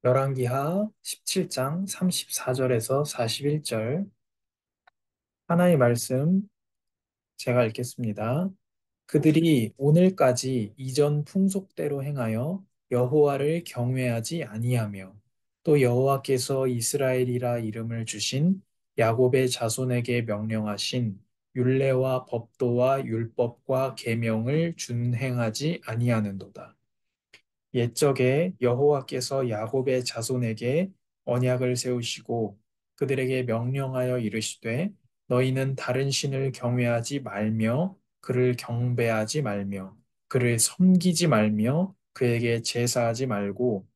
열왕기하 17장 34절에서 41절 하나의 말씀 제가 읽겠습니다. 그들이 오늘까지 이전 풍속대로 행하여 여호와를 경외하지 아니하며 또 여호와께서 이스라엘이라 이름을 주신 야곱의 자손에게 명령하신 율례와 법도와 율법과 계명을 준행하지 아니하는도다. 옛적에 여호와께서 야곱의 자손에게 언약을 세우시고 그들에게 명령하여 이르시되 너희는 다른 신을 경외하지 말며 그를 경배하지 말며 그를 섬기지 말며 그에게 제사하지 말고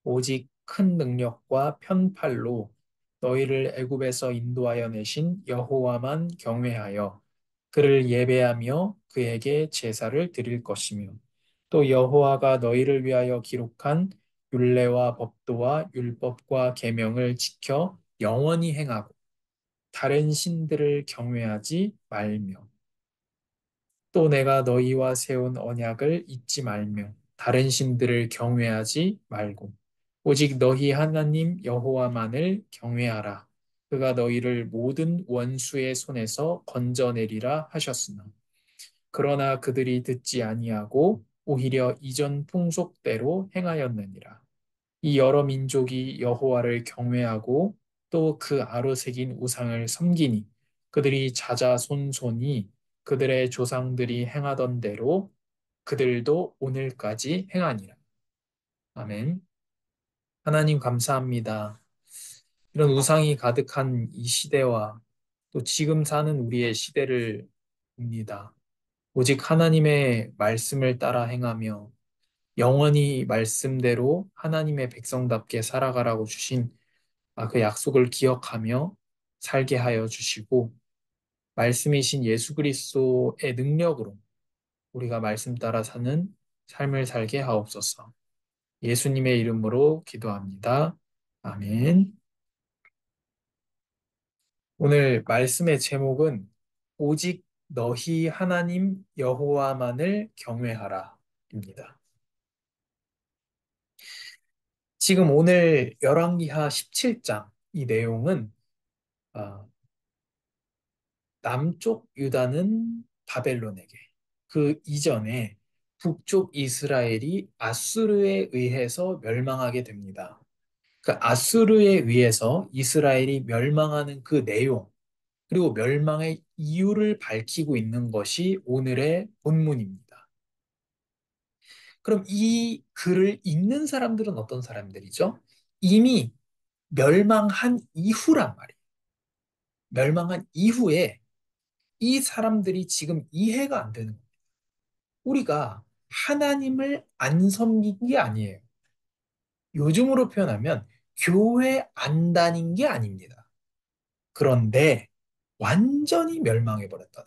오직 큰 능력과 편팔로 너희를 애굽에서 인도하여 내신 여호와만 경외하여 그를 예배하며 그에게 제사를 드릴 것이며 또 여호와가 너희를 위하여 기록한 율례와 법도와 율법과 계명을 지켜 영원히 행하고 다른 신들을 경외하지 말며 또 내가 너희와 세운 언약을 잊지 말며 다른 신들을 경외하지 말고 오직 너희 하나님 여호와만을 경외하라. 그가 너희를 모든 원수의 손에서 건져내리라 하셨으나 그러나 그들이 듣지 아니하고 오히려 이전 풍속대로 행하였느니라. 이 여러 민족이 여호와를 경외하고 또 그 아로 새긴 우상을 섬기니 그들이 자자손손이 그들의 조상들이 행하던 대로 그들도 오늘까지 행하니라. 아멘. 하나님 감사합니다. 이런 우상이 가득한 이 시대와 또 지금 사는 우리의 시대를 봅니다. 오직 하나님의 말씀을 따라 행하며 영원히 말씀대로 하나님의 백성답게 살아가라고 주신 그 약속을 기억하며 살게 하여 주시고 말씀이신 예수 그리스도의 능력으로 우리가 말씀 따라 사는 삶을 살게 하옵소서. 예수님의 이름으로 기도합니다. 아멘. 오늘 말씀의 제목은 오직 너희 하나님 여호와만을 경외하라입니다. 지금 오늘 열왕기하 17장 이 내용은 아, 남쪽 유다는 바벨론에게 그 이전에 북쪽 이스라엘이 아수르에 의해서 멸망하게 됩니다. 그 아수르에 의해서 이스라엘이 멸망하는 그 내용 그리고 멸망의 이유를 밝히고 있는 것이 오늘의 본문입니다. 그럼 이 글을 읽는 사람들은 어떤 사람들이죠? 이미 멸망한 이후란 말이에요. 멸망한 이후에 이 사람들이 지금 이해가 안 되는 거예요. 우리가 하나님을 안 섬긴 게 아니에요. 요즘으로 표현하면 교회 안 다닌 게 아닙니다. 그런데 완전히 멸망해 버렸다.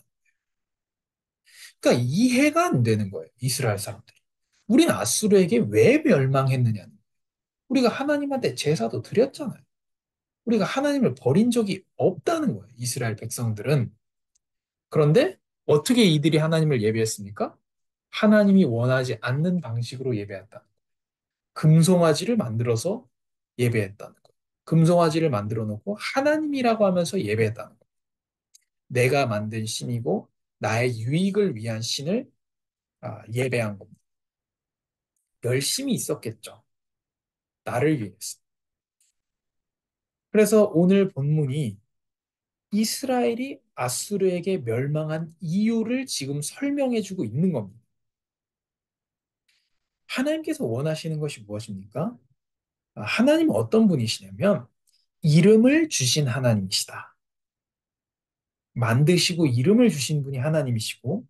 그러니까 이해가 안 되는 거예요. 이스라엘 사람들이. 우리는 아수르에게 왜 멸망했느냐는. 우리가 하나님한테 제사도 드렸잖아요. 우리가 하나님을 버린 적이 없다는 거예요. 이스라엘 백성들은. 그런데 어떻게 이들이 하나님을 예배했습니까? 하나님이 원하지 않는 방식으로 예배했다. 금송아지를 만들어서 예배했다는 거예요. 금송아지를 만들어 놓고 하나님이라고 하면서 예배했다는 거예요. 내가 만든 신이고 나의 유익을 위한 신을 예배한 겁니다. 열심히 있었겠죠. 나를 위해서. 그래서 오늘 본문이 이스라엘이 아수르에게 멸망한 이유를 지금 설명해 주고 있는 겁니다. 하나님께서 원하시는 것이 무엇입니까? 하나님은 어떤 분이시냐면 이름을 주신 하나님이시다. 만드시고 이름을 주신 분이 하나님이시고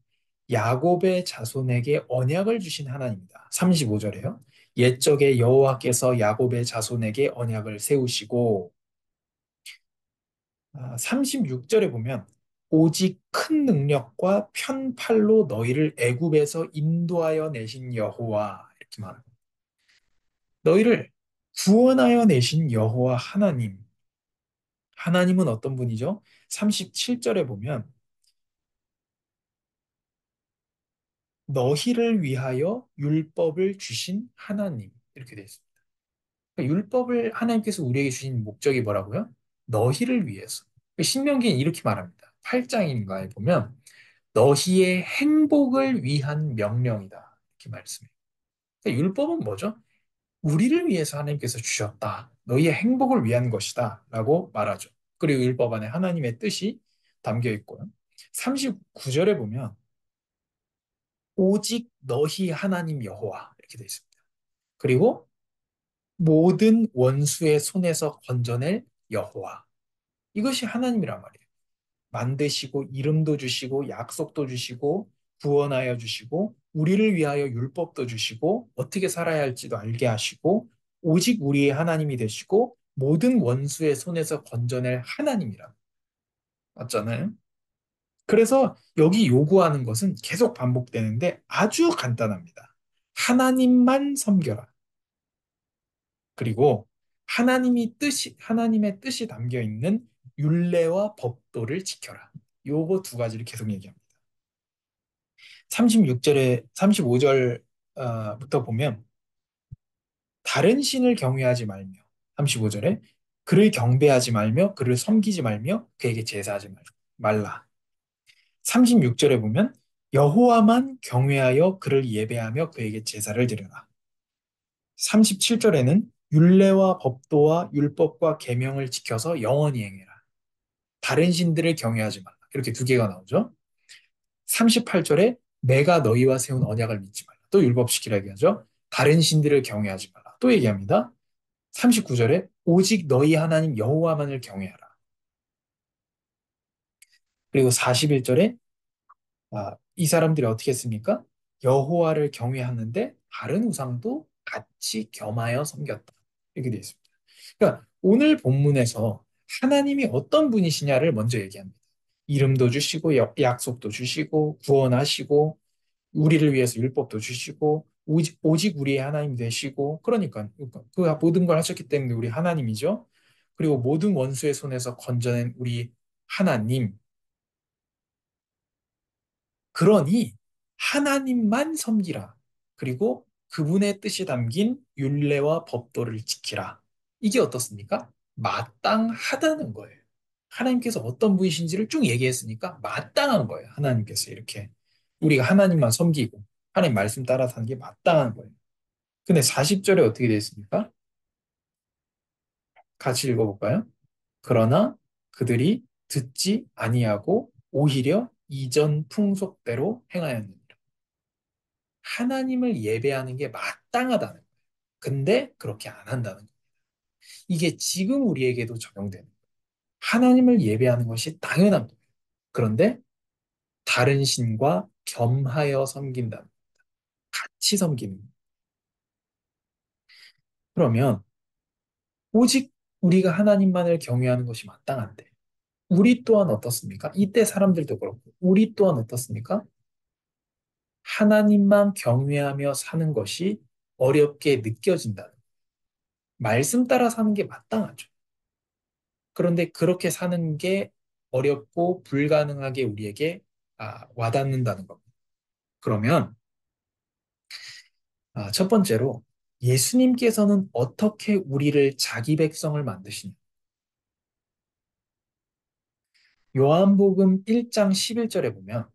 야곱의 자손에게 언약을 주신 하나님이다. 35절에요. 옛적에 여호와께서 야곱의 자손에게 언약을 세우시고 36절에 보면 오직 큰 능력과 편팔로 너희를 애굽에서 인도하여 내신 여호와 이렇게 말합니다. 너희를 구원하여 내신 여호와 하나님. 하나님은 어떤 분이죠? 37절에 보면 너희를 위하여 율법을 주신 하나님 이렇게 되어 있습니다. 그러니까 율법을 하나님께서 우리에게 주신 목적이 뭐라고요? 너희를 위해서. 신명기는 이렇게 말합니다. 8장인가에 보면 너희의 행복을 위한 명령이다. 이렇게 말씀해요. 그러니까 율법은 뭐죠? 우리를 위해서 하나님께서 주셨다. 너희의 행복을 위한 것이다. 라고 말하죠. 그리고 율법 안에 하나님의 뜻이 담겨 있고요. 39절에 보면 오직 너희 하나님 여호와 이렇게 되어 있습니다. 그리고 모든 원수의 손에서 건져낼 여호와. 이것이 하나님이란 말이에요. 만드시고 이름도 주시고 약속도 주시고 구원하여 주시고 우리를 위하여 율법도 주시고 어떻게 살아야 할지도 알게 하시고 오직 우리의 하나님이 되시고 모든 원수의 손에서 건져낼 하나님이라. 맞잖아요? 그래서 여기 요구하는 것은 계속 반복되는데 아주 간단합니다. 하나님만 섬겨라. 그리고 하나님의 뜻이 담겨 있는 율례와 법도를 지켜라. 요거 두 가지를 계속 얘기합니다. 36절에 35절부터 보면 다른 신을 경외하지 말며 35절에 그를 경배하지 말며 그를 섬기지 말며 그에게 제사하지 말라. 36절에 보면 여호와만 경외하여 그를 예배하며 그에게 제사를 드려라. 37절에는 율례와 법도와 율법과 계명을 지켜서 영원히 행해라. 다른 신들을 경외하지 말라. 이렇게 두 개가 나오죠. 38절에 내가 너희와 세운 언약을 믿지 말라. 또 율법시키라 얘기하죠. 다른 신들을 경외하지 말라. 또 얘기합니다. 39절에 오직 너희 하나님 여호와만을 경외하라. 그리고 41절에 이 사람들이 어떻게 했습니까? 여호와를 경외하는데 다른 우상도 같이 겸하여 섬겼다. 이렇게 되어 있습니다. 그러니까 오늘 본문에서 하나님이 어떤 분이시냐를 먼저 얘기합니다. 이름도 주시고 약속도 주시고 구원하시고 우리를 위해서 율법도 주시고 오직 우리의 하나님이 되시고 그러니까 그 모든 걸 하셨기 때문에 우리 하나님이죠. 그리고 모든 원수의 손에서 건져낸 우리 하나님. 그러니 하나님만 섬기라. 그리고 그분의 뜻이 담긴 율례와 법도를 지키라. 이게 어떻습니까? 마땅하다는 거예요. 하나님께서 어떤 분이신지를 쭉 얘기했으니까 마땅한 거예요. 하나님께서 이렇게 우리가 하나님만 섬기고 하나님 말씀 따라 사는 게 마땅한 거예요. 근데 40절에 어떻게 되어 있습니까? 같이 읽어볼까요? 그러나 그들이 듣지 아니하고 오히려 이전 풍속대로 행하였느니라. 하나님을 예배하는 게 마땅하다는 거예요. 근데 그렇게 안 한다는 거예요. 이게 지금 우리에게도 적용되는 거예요. 하나님을 예배하는 것이 당연한 거예요. 그런데 다른 신과 겸하여 섬긴다. 같이 섬기는. 그러면 오직 우리가 하나님만을 경외하는 것이 마땅한데 우리 또한 어떻습니까? 이때 사람들도 그렇고 우리 또한 어떻습니까? 하나님만 경외하며 사는 것이 어렵게 느껴진다는 말씀 따라 사는 게 마땅하죠. 그런데 그렇게 사는 게 어렵고 불가능하게 우리에게 와닿는다는 겁니다. 그러면 첫 번째로 예수님께서는 어떻게 우리를 자기 백성을 만드시냐? 요한복음 1장 11절에 보면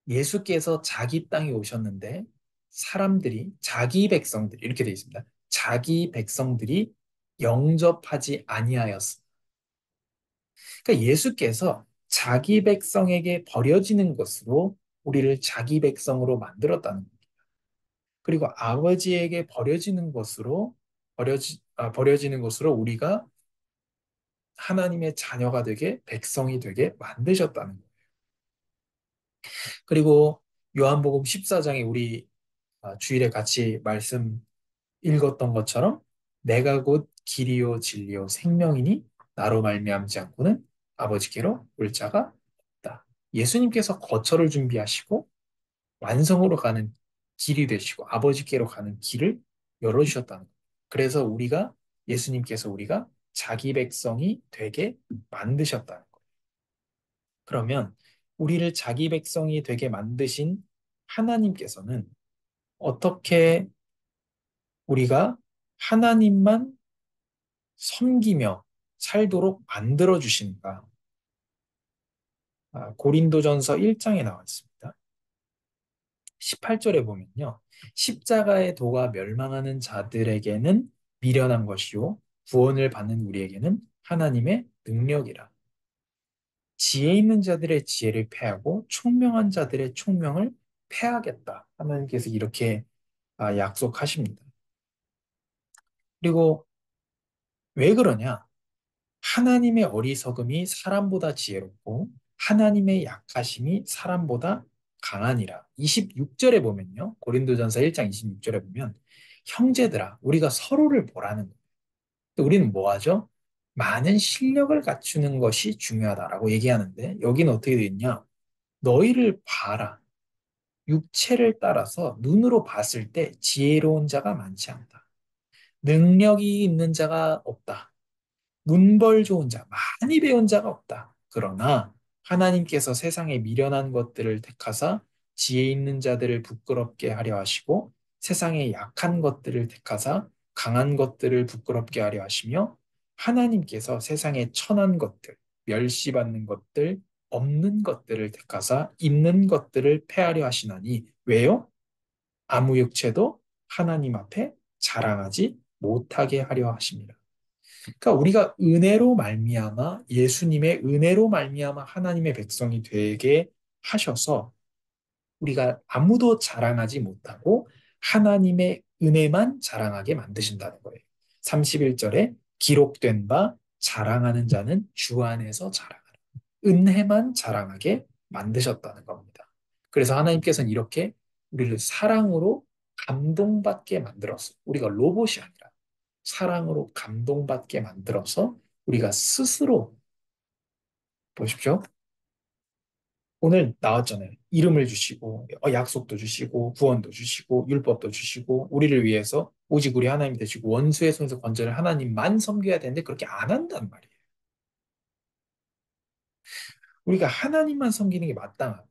예수께서 자기 땅에 오셨는데 사람들이 자기 백성들이 이렇게 되어 있습니다. 자기 백성들이 영접하지 아니하였습니다. 그러니까 예수께서 자기 백성에게 버려지는 것으로 우리를 자기 백성으로 만들었다는 겁니다. 그리고 아버지에게 버려지는 것으로 우리가 하나님의 자녀가 되게 백성이 되게 만드셨다는 거예요. 그리고 요한복음 14장에 우리 주일에 같이 말씀 읽었던 것처럼 내가 곧 길이요 진리요 생명이니 나로 말미암지 않고는 아버지께로 올 자가 없다. 예수님께서 거처를 준비하시고 완성으로 가는 길이 되시고 아버지께로 가는 길을 열어주셨다는 거예요. 그래서 예수님께서 우리가 자기 백성이 되게 만드셨다는 거예요. 그러면 우리를 자기 백성이 되게 만드신 하나님께서는 어떻게 우리가 하나님만 섬기며 살도록 만들어 주시는가? 고린도전서 1장에 나와 있습니다. 18절에 보면요. 십자가의 도가 멸망하는 자들에게는 미련한 것이요. 구원을 받는 우리에게는 하나님의 능력이라. 지혜 있는 자들의 지혜를 패하고 총명한 자들의 총명을 패하겠다. 하나님께서 이렇게 약속하십니다. 그리고 왜 그러냐? 하나님의 어리석음이 사람보다 지혜롭고 하나님의 약하심이 사람보다 강하니라. 26절에 보면요. 고린도전서 1장 26절에 보면 형제들아 우리가 서로를 보라는 거예요. 우리는 뭐 하죠? 많은 실력을 갖추는 것이 중요하다라고 얘기하는데 여기는 어떻게 되어 있냐? 너희를 봐라. 육체를 따라서 눈으로 봤을 때 지혜로운 자가 많지 않다. 능력이 있는 자가 없다. 문벌 좋은 자, 많이 배운 자가 없다. 그러나 하나님께서 세상에 미련한 것들을 택하사 지혜 있는 자들을 부끄럽게 하려 하시고 세상에 약한 것들을 택하사 강한 것들을 부끄럽게 하려 하시며 하나님께서 세상에 천한 것들, 멸시받는 것들, 없는 것들을 택하사 있는 것들을 패하려 하시나니 왜요? 아무 육체도 하나님 앞에 자랑하지 못하게 하려 하십니다. 그러니까 우리가 은혜로 말미암아 예수님의 은혜로 말미암아 하나님의 백성이 되게 하셔서 우리가 아무도 자랑하지 못하고 하나님의 은혜만 자랑하게 만드신다는 거예요. 31절에 기록된 바 자랑하는 자는 주 안에서 자랑하라. 은혜만 자랑하게 만드셨다는 겁니다. 그래서 하나님께서는 이렇게 우리를 사랑으로 감동받게 만들었어요. 우리가 로봇이 아니라 사랑으로 감동받게 만들어서 우리가 스스로 보십시오. 오늘 나왔잖아요. 이름을 주시고 약속도 주시고 구원도 주시고 율법도 주시고 우리를 위해서 오직 우리 하나님이 되시고 원수의 손에서 건져를 하나님만 섬겨야 되는데 그렇게 안 한단 말이에요. 우리가 하나님만 섬기는 게 마땅하고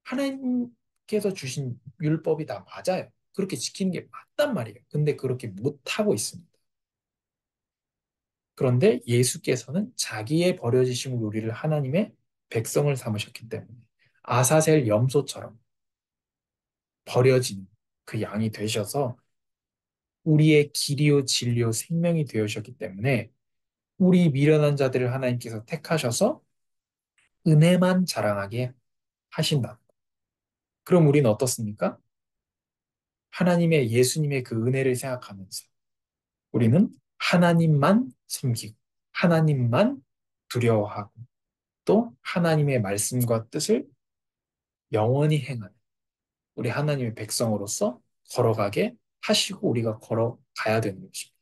하나님께서 주신 율법이 다 맞아요. 그렇게 지키는 게 맞단 말이에요. 근데 그렇게 못하고 있습니다. 그런데 예수께서는 자기의 버려지심으로 우리를 하나님의 백성을 삼으셨기 때문에 아사셀 염소처럼 버려진 그 양이 되셔서 우리의 길이요 진리요 생명이 되으셨기 때문에 우리 미련한 자들을 하나님께서 택하셔서 은혜만 자랑하게 하신다. 그럼 우리는 어떻습니까? 하나님의 예수님의 그 은혜를 생각하면서 우리는 하나님만 섬기고 하나님만 두려워하고 또 하나님의 말씀과 뜻을 영원히 행하는 우리 하나님의 백성으로서 걸어가게 하시고 우리가 걸어가야 되는 것입니다.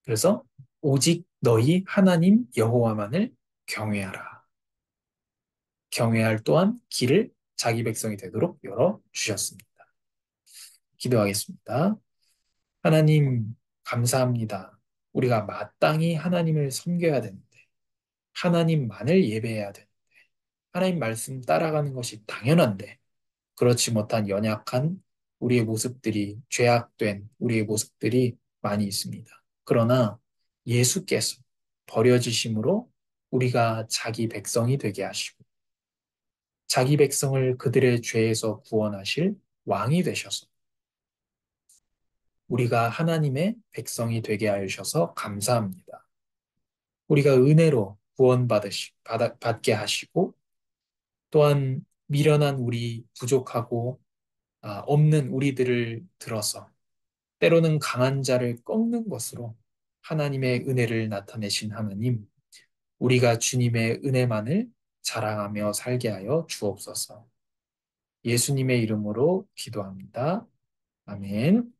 그래서 오직 너희 하나님 여호와만을 경외하라. 경외할 또한 길을 자기 백성이 되도록 열어 주셨습니다. 기도하겠습니다. 하나님 감사합니다. 우리가 마땅히 하나님을 섬겨야 되는데 하나님만을 예배해야 되는데 하나님 말씀 따라가는 것이 당연한데 그렇지 못한 연약한 우리의 모습들이 죄악된 우리의 모습들이 많이 있습니다. 그러나 예수께서 버려지심으로 우리가 자기 백성이 되게 하시고 자기 백성을 그들의 죄에서 구원하실 왕이 되셔서 우리가 하나님의 백성이 되게 하셔서 감사합니다. 우리가 은혜로 받게 하시고 또한 미련한 우리 부족하고 없는 우리들을 들어서 때로는 강한 자를 꺾는 것으로 하나님의 은혜를 나타내신 하나님, 우리가 주님의 은혜만을 자랑하며 살게 하여 주옵소서. 예수님의 이름으로 기도합니다. 아멘.